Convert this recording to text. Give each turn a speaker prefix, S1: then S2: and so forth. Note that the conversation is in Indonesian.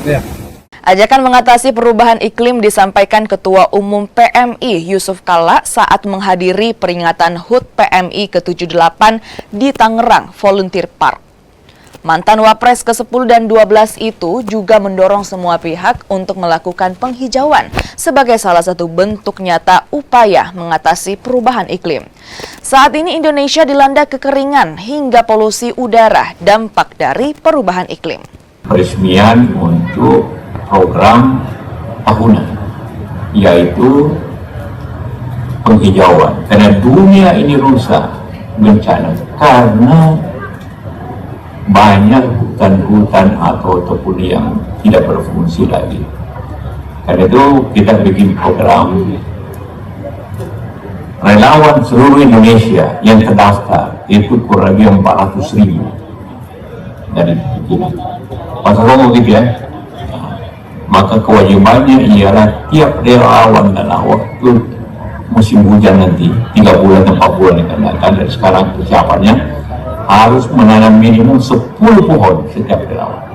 S1: Ya.
S2: Ajakan mengatasi perubahan iklim disampaikan Ketua Umum PMI Yusuf Kalla saat menghadiri peringatan HUT PMI ke-78 di Tangerang Volunteer Park. Mantan Wapres ke-10 dan 12 itu juga mendorong semua pihak untuk melakukan penghijauan sebagai salah satu bentuk nyata upaya mengatasi perubahan iklim. Saat ini Indonesia dilanda kekeringan hingga polusi udara, dampak dari perubahan iklim.
S3: Peresmian untuk program tahunan, yaitu penghijauan. Karena dunia ini rusak bencana karena banyak hutan-hutan atau ataupun yang tidak berfungsi lagi. Karena itu kita bikin program relawan seluruh Indonesia yang terdaftar itu kurang lebih 400.000 dari ini. Pasal gitu ya. Maka kewajibannya ialah tiap relawan dalam waktu musim hujan nanti 3 bulan 4 bulan yang akan datang dari sekarang persiapannya harus menanam minimum 10 pohon setiap relawan.